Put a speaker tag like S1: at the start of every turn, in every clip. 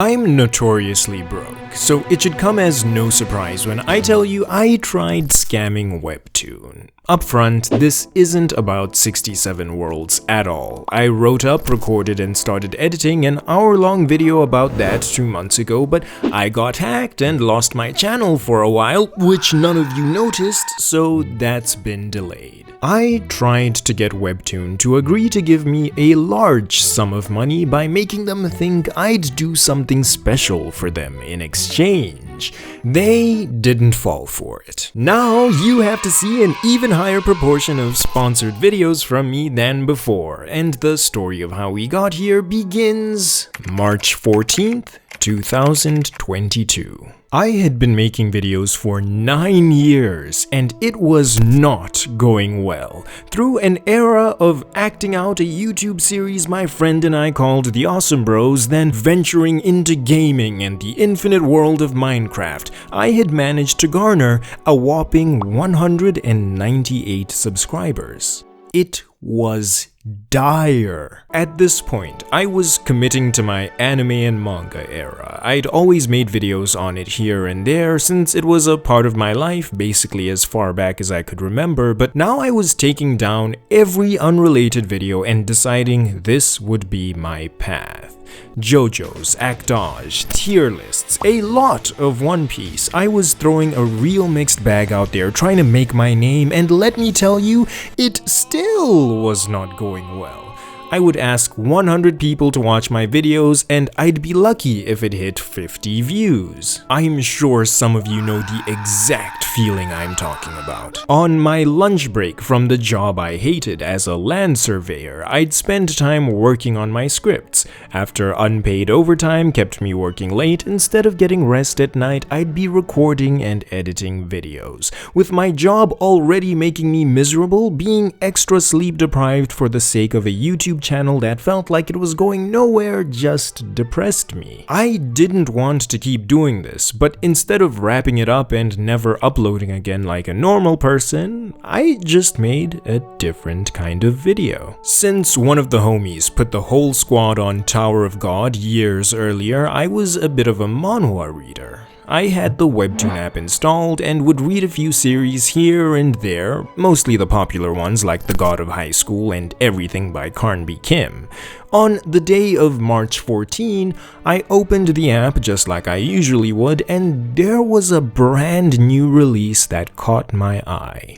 S1: I'm notoriously broke, so it should come as no surprise when I tell you I tried scamming WEBTOON. Up front, this isn't about 67 worlds at all. I wrote up, recorded, and started editing an hour-long video about that 2 months ago, but I got hacked and lost my channel for a while, which none of you noticed, so that's been delayed. I tried to get WEBTOON to agree to give me a large sum of money by making them think I'd do something special for them in exchange. They didn't fall for it. Now you have to see an even higher proportion of sponsored videos from me than before, and the story of how we got here begins March 14th, 2022. I had been making videos for 9 years, and it was not going well. Through an era of acting out a YouTube series my friend and I called The Awesome Bros, then venturing into gaming and the infinite world of Minecraft, I had managed to garner a whopping 198 subscribers. It was dire. At this point, I was committing to my anime and manga era. I'd always made videos on it here and there since it was a part of my life basically as far back as I could remember, but now I was taking down every unrelated video and deciding this would be my path. JoJo's, Actage, tier lists, a lot of One Piece. I was throwing a real mixed bag out there trying to make my name, and let me tell you, it still was not going well. I would ask 100 people to watch my videos and I'd be lucky if it hit 50 views. I'm sure some of you know the exact feeling I'm talking about. On my lunch break from the job I hated as a land surveyor, I'd spend time working on my scripts. After unpaid overtime kept me working late, instead of getting rest at night, I'd be recording and editing videos. With my job already making me miserable, being extra sleep deprived for the sake of a YouTube channel that felt like it was going nowhere just depressed me. I didn't want to keep doing this, but instead of wrapping it up and never uploading again like a normal person, I just made a different kind of video. Since one of the homies put the whole squad on Tower of God years earlier, I was a bit of a manhwa reader. I had the WEBTOON app installed and would read a few series here and there, mostly the popular ones like The God of High School and Everything by Carnby Kim. On the day of March 14, I opened the app just like I usually would, and there was a brand new release that caught my eye.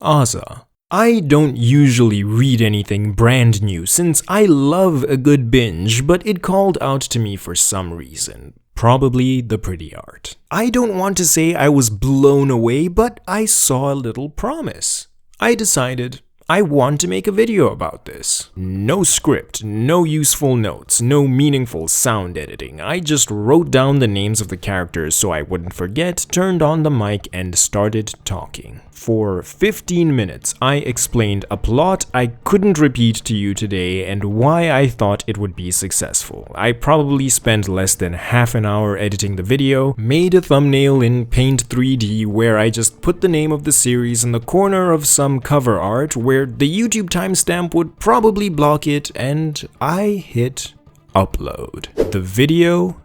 S1: Aza. I don't usually read anything brand new since I love a good binge, but it called out to me for some reason. Probably the pretty art. I don't want to say I was blown away, but I saw a little promise. I decided I want to make a video about this. No script, no useful notes, no meaningful sound editing. I just wrote down the names of the characters so I wouldn't forget, turned on the mic, and started talking. For 15 minutes, I explained a plot I couldn't repeat to you today and why I thought it would be successful. I probably spent less than half an hour editing the video, made a thumbnail in Paint 3D where I just put the name of the series in the corner of some cover art where the YouTube timestamp would probably block it, and I hit upload. The video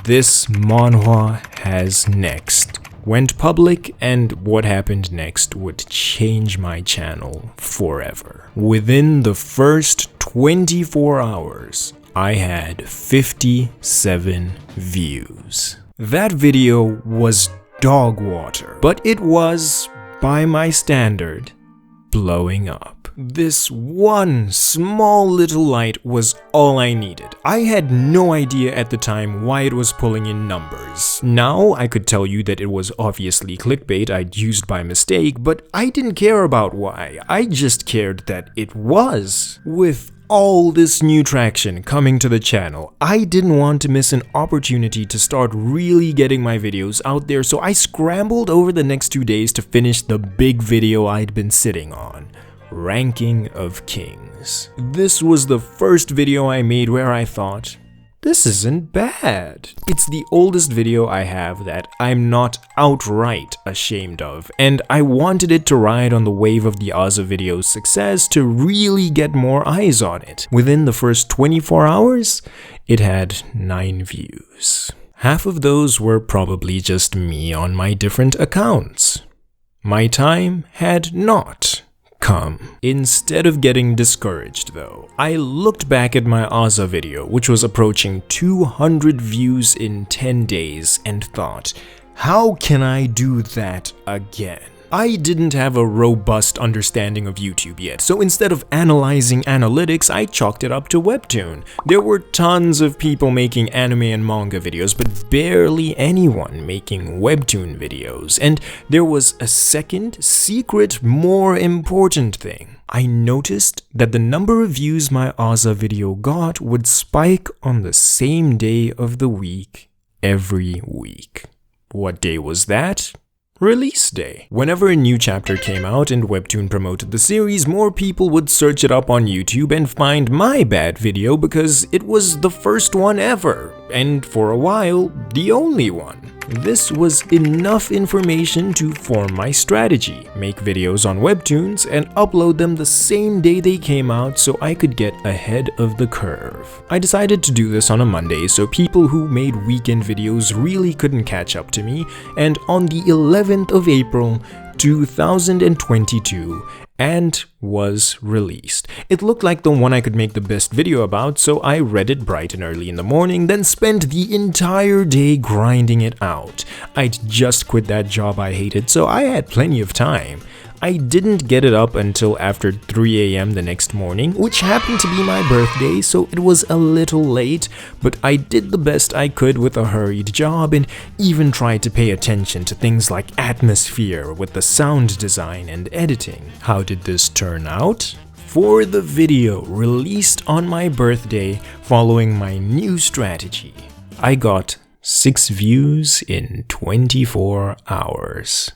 S1: this manhwa has next went public, and what happened next would change my channel forever. Within the first 24 hours, I had 57 views. That video was dog water, but it was, by my standard, blowing up. This one small little light was all I needed. I had no idea at the time why it was pulling in numbers. Now I could tell you that it was obviously clickbait I'd used by mistake, but I didn't care about why. I just cared that it was. With all this new traction coming to the channel, I didn't want to miss an opportunity to start really getting my videos out there, so I scrambled over the next 2 days to finish the big video I'd been sitting on. Ranking of Kings. This was the first video I made where I thought, this isn't bad. It's the oldest video I have that I'm not outright ashamed of, and I wanted it to ride on the wave of the Ozza video's success to really get more eyes on it. Within the first 24 hours, it had 9 views. Half of those were probably just me on my different accounts. My time had not come. Instead of getting discouraged though, I looked back at my Ozza video, which was approaching 200 views in 10 days, and thought, how can I do that again? I didn't have a robust understanding of YouTube yet, so instead of analyzing analytics, I chalked it up to WEBTOON. There were tons of people making anime and manga videos, but barely anyone making WEBTOON videos. And there was a second, secret, more important thing. I noticed that the number of views my Ozza video got would spike on the same day of the week, every week. What day was that? Release day. Whenever a new chapter came out and WEBTOON promoted the series, more people would search it up on YouTube and find my bad video because it was the first one ever, and for a while, the only one. This was enough information to form my strategy, make videos on WEBTOONs and upload them the same day they came out so I could get ahead of the curve. I decided to do this on a Monday so people who made weekend videos really couldn't catch up to me, and on the 11th of April 2022, and was released. It looked like the one I could make the best video about, so I read it bright and early in the morning, then spent the entire day grinding it out. I'd just quit that job I hated, so I had plenty of time. I didn't get it up until after 3 AM the next morning, which happened to be my birthday, so it was a little late, but I did the best I could with a hurried job and even tried to pay attention to things like atmosphere with the sound design and editing. How did this turn out? For the video released on my birthday following my new strategy, I got 6 views in 24 hours.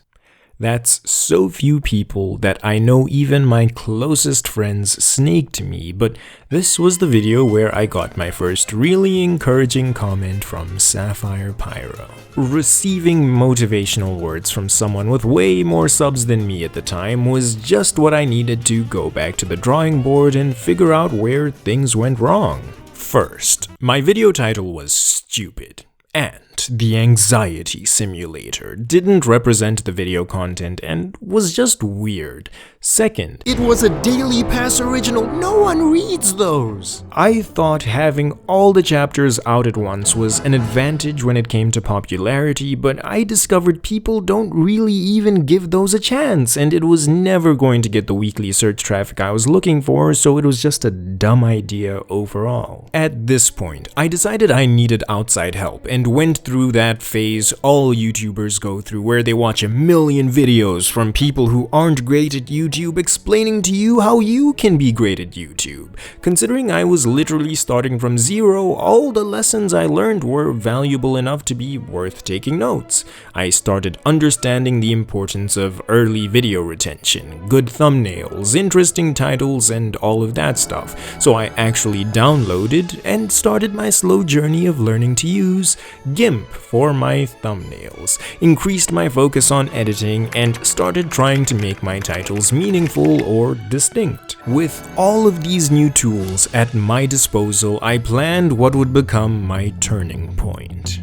S1: That's so few people that I know even my closest friends snaked me, but this was the video where I got my first really encouraging comment from Sapphire Pyro. Receiving motivational words from someone with way more subs than me at the time was just what I needed to go back to the drawing board and figure out where things went wrong. First, my video title was stupid, and the anxiety simulator didn't represent the video content and was just weird. Second, it was a Daily Pass original. No one reads those. I thought having all the chapters out at once was an advantage when it came to popularity, but I discovered people don't really even give those a chance, and it was never going to get the weekly search traffic I was looking for, so it was just a dumb idea overall. At this point, I decided I needed outside help and went through that phase all YouTubers go through, where they watch a million videos from people who aren't great at YouTube explaining to you how you can be great at YouTube. Considering I was literally starting from zero, all the lessons I learned were valuable enough to be worth taking notes. I started understanding the importance of early video retention, good thumbnails, interesting titles, and all of that stuff, so I actually downloaded and started my slow journey of learning to use GIMP for my thumbnails, increased my focus on editing, and started trying to make my titles meaningful or distinct. With all of these new tools at my disposal, I planned what would become my turning point: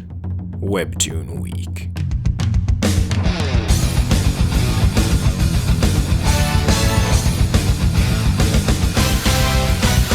S1: WEBTOON Week.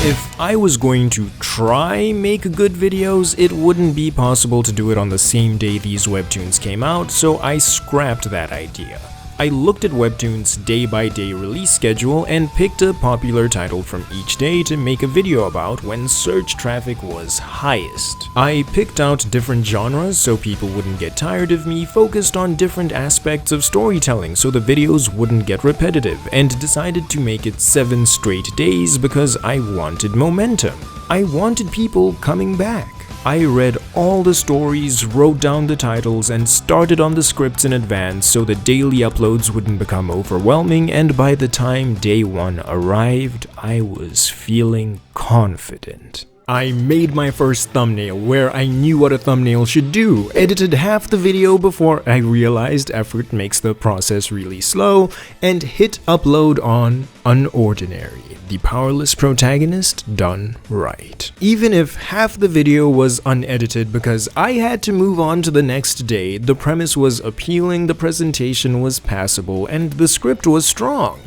S1: If I was going to try make good videos, it wouldn't be possible to do it on the same day these webtoons came out, so I scrapped that idea. I looked at WEBTOON's day-by-day release schedule and picked a popular title from each day to make a video about when search traffic was highest. I picked out different genres so people wouldn't get tired of me, focused on different aspects of storytelling so the videos wouldn't get repetitive, and decided to make it 7 straight days because I wanted momentum. I wanted people coming back. I read all the stories, wrote down the titles, and started on the scripts in advance so the daily uploads wouldn't become overwhelming, and by the time day 1 arrived, I was feeling confident. I made my first thumbnail where I knew what a thumbnail should do, edited half the video before I realized effort makes the process really slow, and hit upload on Unordinary, the powerless protagonist done right. Even if half the video was unedited because I had to move on to the next day, the premise was appealing, the presentation was passable, and the script was strong.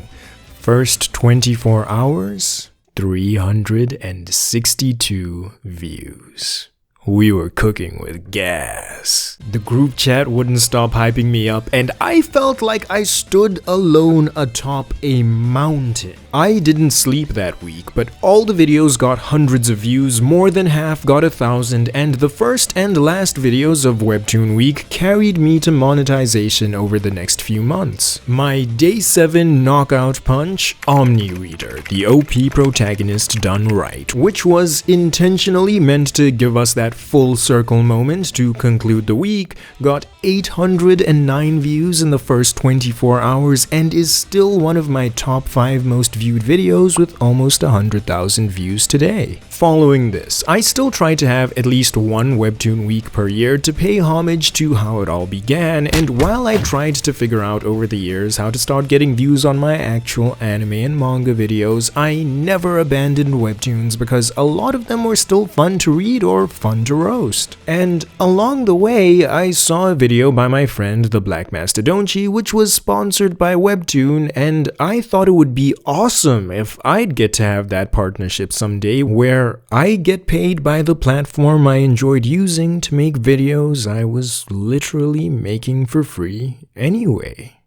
S1: First 24 hours, 362 views. We were cooking with gas. The group chat wouldn't stop hyping me up, and I felt like I stood alone atop a mountain. I didn't sleep that week, but all the videos got hundreds of views, more than half got 1,000, and the first and last videos of Webtoon Week carried me to monetization over the next few months. My Day 7 knockout punch, Omni Reader, the OP protagonist done right, which was intentionally meant to give us that full circle moment to conclude the week, got 809 views in the first 24 hours and is still one of my top 5 most viewed videos with almost 100,000 views today. Following this, I still try to have at least one Webtoon week per year to pay homage to how it all began, and while I tried to figure out over the years how to start getting views on my actual anime and manga videos, I never abandoned Webtoons because a lot of them were still fun to read or fun to roast. And along the way, I saw a video by my friend the Black Mastodonchi which was sponsored by Webtoon, and I thought it would be awesome if I'd get to have that partnership someday where I get paid by the platform I enjoyed using to make videos I was literally making for free anyway.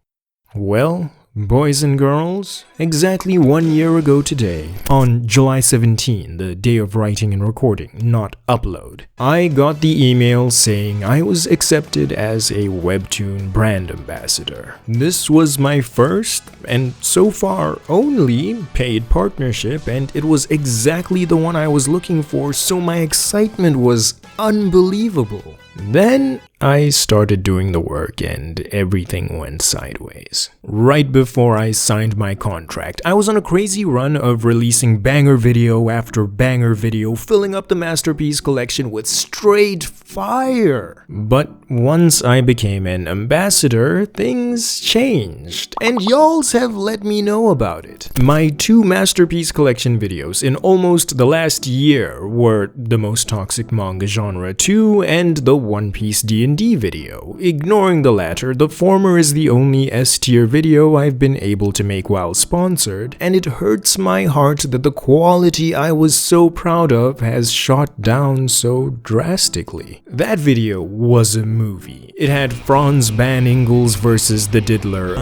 S1: Well, boys and girls, exactly 1 year ago today, on July 17, the day of writing and recording, not upload, I got the email saying I was accepted as a Webtoon brand ambassador. This was my first, and so far only, paid partnership, and it was exactly the one I was looking for, so my excitement was unbelievable. Then I started doing the work and everything went sideways. Right before I signed my contract, I was on a crazy run of releasing banger video after banger video, filling up the Masterpiece collection with straight fire. But once I became an ambassador, things changed, and y'alls have let me know about it. My 2 Masterpiece collection videos in almost the last year were the Most Toxic Manga Genre 2 and the One Piece D&D video. Ignoring the latter, the former is the only S-tier video I've been able to make while sponsored, and it hurts my heart that the quality I was so proud of has shot down so drastically. That video was a movie. It had Franz Van Ingalls versus the Diddler,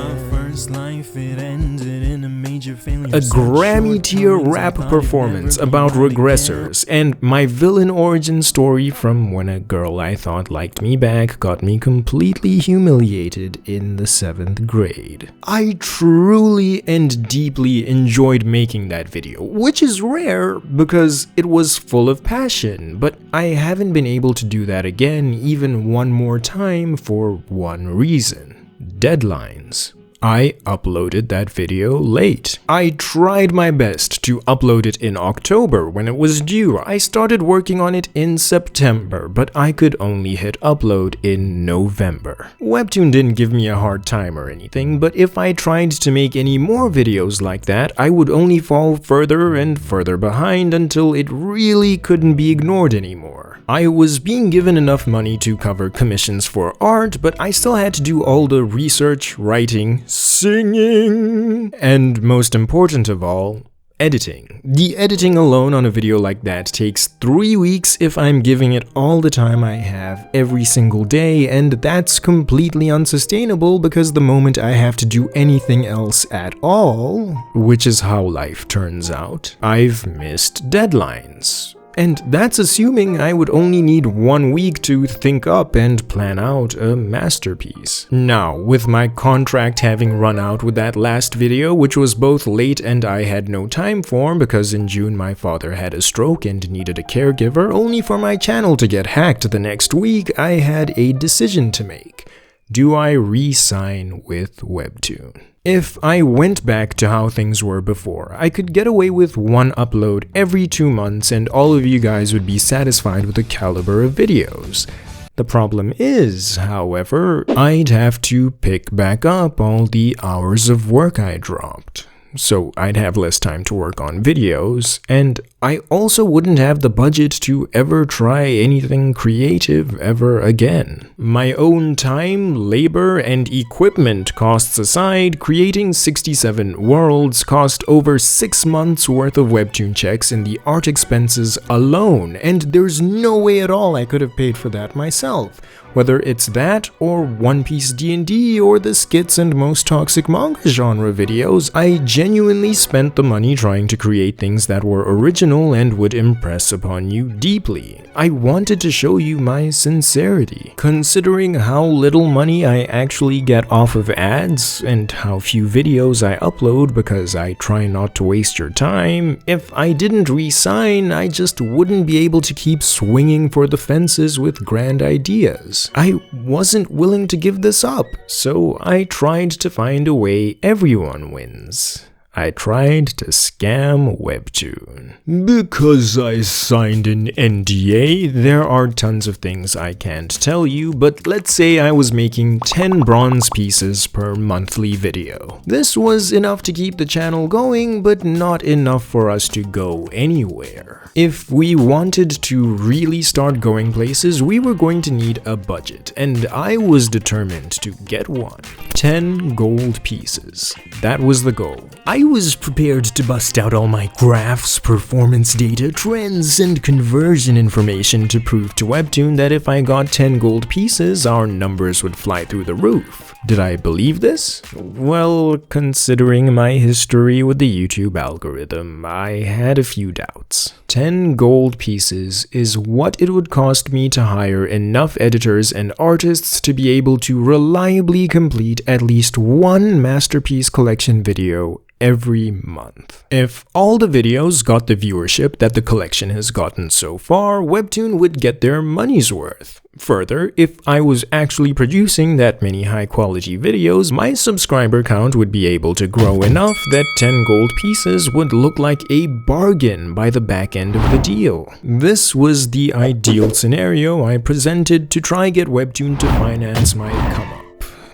S1: a Grammy-tier rap performance about regressors, and my villain origin story from when a girl I thought liked me back got me completely humiliated in the 7th grade. I truly and deeply enjoyed making that video, which is rare because it was full of passion, but I haven't been able to do that again even one more time for one reason: deadlines. I uploaded that video late. I tried my best to upload it in October when it was due. I started working on it in September, but I could only hit upload in November. Webtoon didn't give me a hard time or anything, but if I tried to make any more videos like that, I would only fall further and further behind until it really couldn't be ignored anymore. I was being given enough money to cover commissions for art, but I still had to do all the research, writing, singing, and most important of all, editing. The editing alone on a video like that takes 3 weeks if I'm giving it all the time I have every single day, and that's completely unsustainable because the moment I have to do anything else at all, which is how life turns out, I've missed deadlines. And that's assuming I would only need 1 week to think up and plan out a masterpiece. Now, with my contract having run out with that last video, which was both late and I had no time for because in June my father had a stroke and needed a caregiver, only for my channel to get hacked the next week, I had a decision to make. Do I re-sign with Webtoon? If I went back to how things were before, I could get away with one upload every 2 months and all of you guys would be satisfied with the caliber of videos. The problem is, however, I'd have to pick back up all the hours of work I dropped. So I'd have less time to work on videos, and I also wouldn't have the budget to ever try anything creative ever again. My own time, labor, and equipment costs aside, creating 67 worlds cost over 6 months worth of Webtoon checks in the art expenses alone, and there's no way at all I could have paid for that myself. Whether it's that, or One Piece D&D, or the skits and most toxic manga genre videos, I genuinely spent the money trying to create things that were original and would impress upon you deeply. I wanted to show you my sincerity. Considering how little money I actually get off of ads, and how few videos I upload because I try not to waste your time, if I didn't re-sign, I just wouldn't be able to keep swinging for the fences with grand ideas. I wasn't willing to give this up, so I tried to find a way everyone wins. I tried to scam Webtoon. Because I signed an NDA, there are tons of things I can't tell you, but let's say I was making 10 bronze pieces per monthly video. This was enough to keep the channel going, but not enough for us to go anywhere. If we wanted to really start going places, we were going to need a budget, and I was determined to get one. 10 gold pieces. That was the goal. I was prepared to bust out all my graphs, performance data, trends, and conversion information to prove to Webtoon that if I got 10 gold pieces, our numbers would fly through the roof. Did I believe this? Well, considering my history with the YouTube algorithm, I had a few doubts. 10 gold pieces is what it would cost me to hire enough editors and artists to be able to reliably complete at least one masterpiece collection video every month. If all the videos got the viewership that the collection has gotten so far, Webtoon would get their money's worth. Further, if I was actually producing that many high-quality videos, my subscriber count would be able to grow enough that 10 gold pieces would look like a bargain by the back end of the deal. This was the ideal scenario I presented to try get Webtoon to finance my come-up,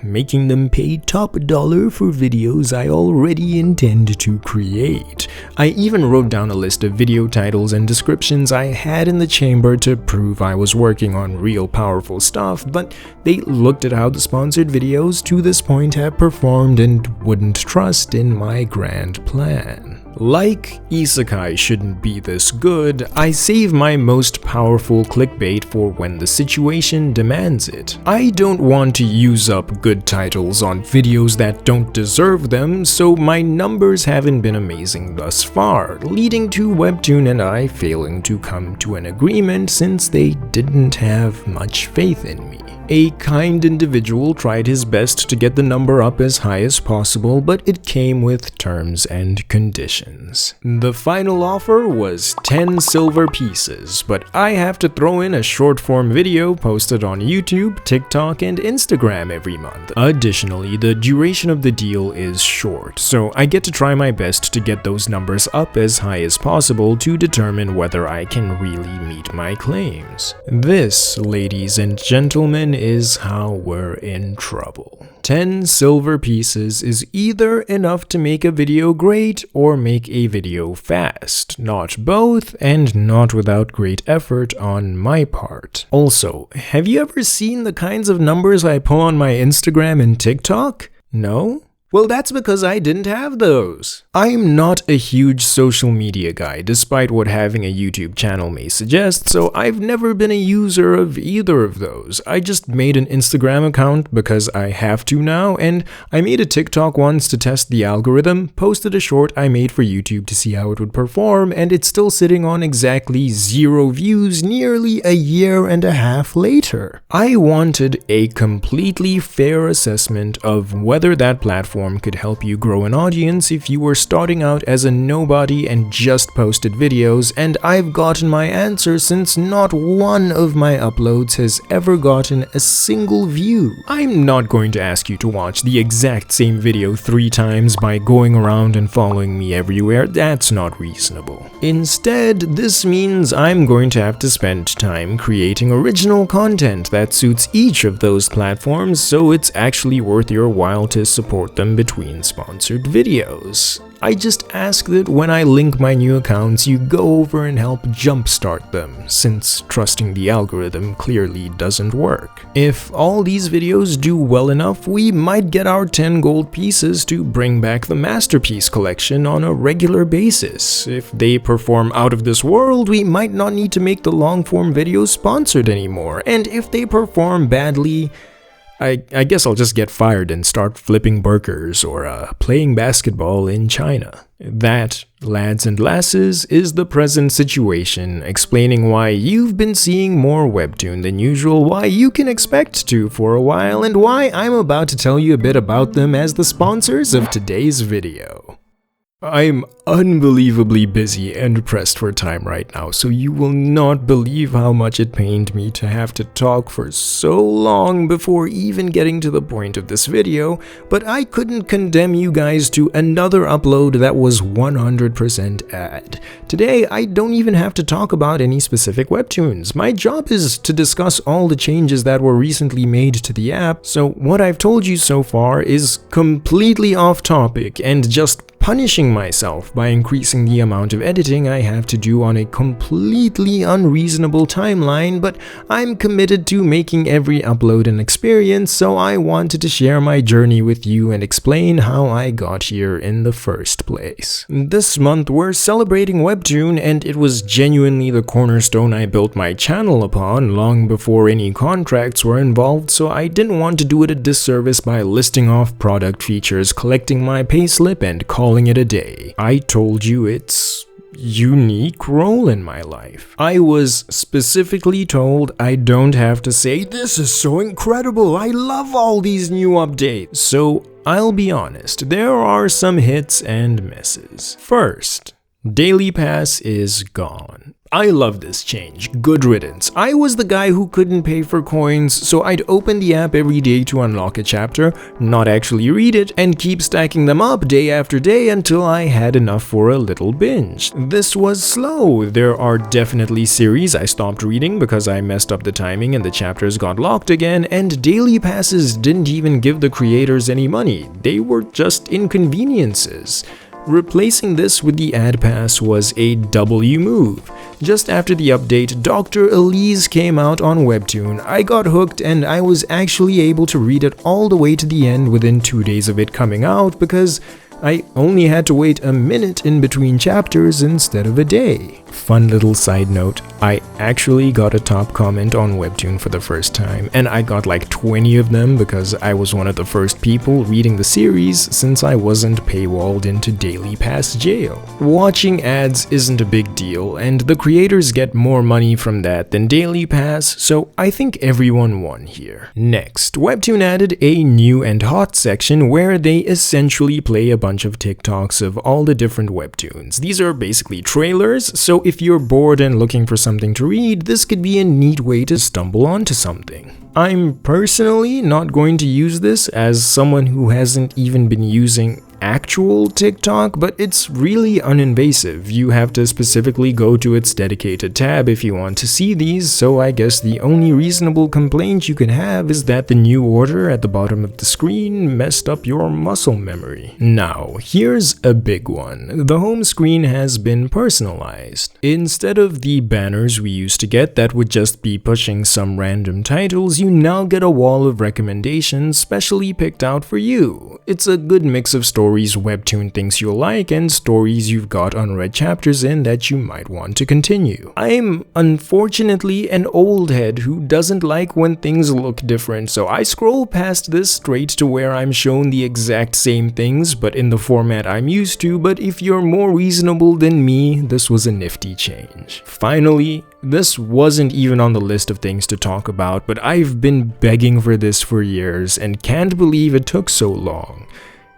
S1: making them pay top dollar for videos I already intend to create. I even wrote down a list of video titles and descriptions I had in the chamber to prove I was working on real powerful stuff, but they looked at how the sponsored videos to this point have performed and wouldn't trust in my grand plan. Like isekai shouldn't be this good, I save my most powerful clickbait for when the situation demands it. I don't want to use up good titles on videos that don't deserve them, so my numbers haven't been amazing thus far, leading to Webtoon and I failing to come to an agreement since they didn't have much faith in me. A kind individual tried his best to get the number up as high as possible, but it came with terms and conditions. The final offer was 10 silver pieces, but I have to throw in a short-form video posted on YouTube, TikTok, and Instagram every month. Additionally, the duration of the deal is short, so I get to try my best to get those numbers up as high as possible to determine whether I can really meet my claims. This, ladies and gentlemen, is how we're in trouble. 10 silver pieces is either enough to make a video great or make a video fast, not both, and not without great effort on my part. Also, have you ever seen the kinds of numbers I pull on my Instagram and TikTok? No? Well, that's because I didn't have those. I'm not a huge social media guy, despite what having a YouTube channel may suggest, so I've never been a user of either of those. I just made an Instagram account because I have to now, and I made a TikTok once to test the algorithm, posted a short I made for YouTube to see how it would perform, and it's still sitting on exactly 0 views nearly a year and a half later. I wanted a completely fair assessment of whether that platform platform could help you grow an audience if you were starting out as a nobody and just posted videos, and I've gotten my answer since not one of my uploads has ever gotten a single view. I'm not going to ask you to watch the exact same video 3 times by going around and following me everywhere. That's not reasonable. Instead, this means I'm going to have to spend time creating original content that suits each of those platforms, so it's actually worth your while to support them between sponsored videos. I just ask that when I link my new accounts, you go over and help jumpstart them, since trusting the algorithm clearly doesn't work. If all these videos do well enough, we might get our 10 gold pieces to bring back the Masterpiece collection on a regular basis. If they perform out of this world, we might not need to make the long-form videos sponsored anymore, and if they perform badly, I guess I'll just get fired and start flipping burgers or playing basketball in China. That, lads and lasses, is the present situation, explaining why you've been seeing more Webtoon than usual, why you can expect to for a while, and why I'm about to tell you a bit about them as the sponsors of today's video. I'm unbelievably busy and pressed for time right now, so you will not believe how much it pained me to have to talk for so long before even getting to the point of this video, but I couldn't condemn you guys to another upload that was 100% ad. Today, I don't even have to talk about any specific webtoons. My job is to discuss all the changes that were recently made to the app, so what I've told you so far is completely off topic and just punishing myself by increasing the amount of editing I have to do on a completely unreasonable timeline, but I'm committed to making every upload an experience, so I wanted to share my journey with you and explain how I got here in the first place. This month we're celebrating Webtoon, and it was genuinely the cornerstone I built my channel upon long before any contracts were involved, so I didn't want to do it a disservice by listing off product features, collecting my payslip, and calling it a day. I told you it's unique role in my life. I was specifically told I don't have to say, "This is so incredible, I love all these new updates." So I'll be honest, there are some hits and misses. First, Daily Pass is gone. I love this change, good riddance. I was the guy who couldn't pay for coins, so I'd open the app every day to unlock a chapter, not actually read it, and keep stacking them up day after day until I had enough for a little binge. This was slow. There are definitely series I stopped reading because I messed up the timing and the chapters got locked again, and daily passes didn't even give the creators any money. They were just inconveniences. Replacing this with the ad pass was a W move. Just after the update, Dr. Elise came out on Webtoon. I got hooked and I was actually able to read it all the way to the end within 2 days of it coming out because I only had to wait a minute in between chapters instead of a day. Fun little side note, I actually got a top comment on Webtoon for the first time, and I got like 20 of them because I was one of the first people reading the series since I wasn't paywalled into Daily Pass jail. Watching ads isn't a big deal, and the creators get more money from that than Daily Pass, so I think everyone won here. Next, Webtoon added a new and hot section where they essentially play a bunch of TikToks of all the different webtoons. These are basically trailers, so if you're bored and looking for something to read, this could be a neat way to stumble onto something. I'm personally not going to use this as someone who hasn't even been using actual TikTok, but it's really uninvasive. You have to specifically go to its dedicated tab if you want to see these, so I guess the only reasonable complaint you can have is that the new order at the bottom of the screen messed up your muscle memory. Now, here's a big one. The home screen has been personalized. Instead of the banners we used to get that would just be pushing some random titles, you now get a wall of recommendations specially picked out for you. It's a good mix of stories Webtoon thinks you'll like and stories you've got unread chapters in that you might want to continue. I'm unfortunately an old head who doesn't like when things look different, so I scroll past this straight to where I'm shown the exact same things but in the format I'm used to, but if you're more reasonable than me, this was a nifty change. Finally, this wasn't even on the list of things to talk about, but I've been begging for this for years and can't believe it took so long.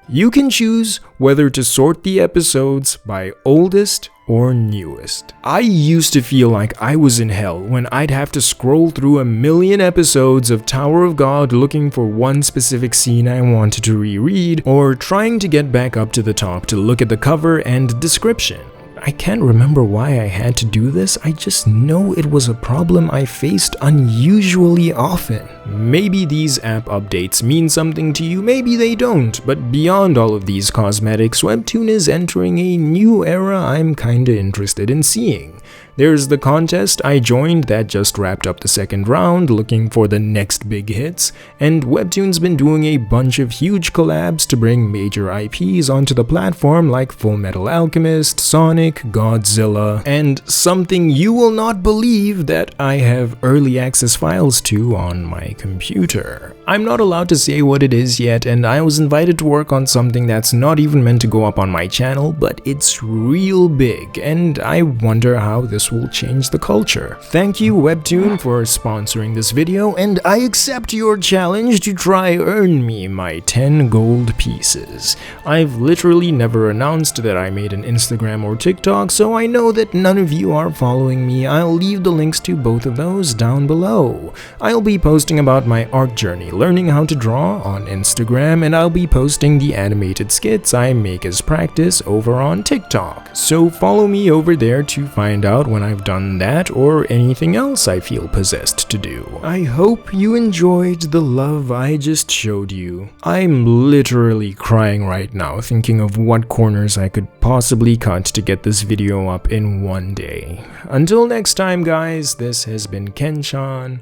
S1: You can choose whether to sort the episodes by oldest or newest. I used to feel like I was in hell when I'd have to scroll through a million episodes of Tower of God looking for one specific scene I wanted to reread, or trying to get back up to the top to look at the cover and description. I can't remember why I had to do this, I just know it was a problem I faced unusually often. Maybe these app updates mean something to you, maybe they don't, but beyond all of these cosmetics, Webtoon is entering a new era I'm kinda interested in seeing. There's the contest I joined that just wrapped up the second round, looking for the next big hits, and Webtoon's been doing a bunch of huge collabs to bring major IPs onto the platform like Fullmetal Alchemist, Sonic, Godzilla, and something you will not believe that I have early access files to on my computer. I'm not allowed to say what it is yet, and I was invited to work on something that's not even meant to go up on my channel, but it's real big, and I wonder how this will change the culture. Thank you Webtoon for sponsoring this video, and I accept your challenge to try earn me my 10 gold pieces. I've literally never announced that I made an Instagram or TikTok, so I know that none of you are following me. I'll leave the links to both of those down below. I'll be posting about my art journey, learning how to draw on Instagram, and I'll be posting the animated skits I make as practice over on TikTok. So follow me over there to find out when I've done that or anything else I feel possessed to do. I hope you enjoyed the love I just showed you. I'm literally crying right now thinking of what corners I could possibly cut to get this video up in one day. Until next time guys, this has been Kenshan,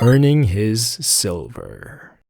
S1: earning his silver.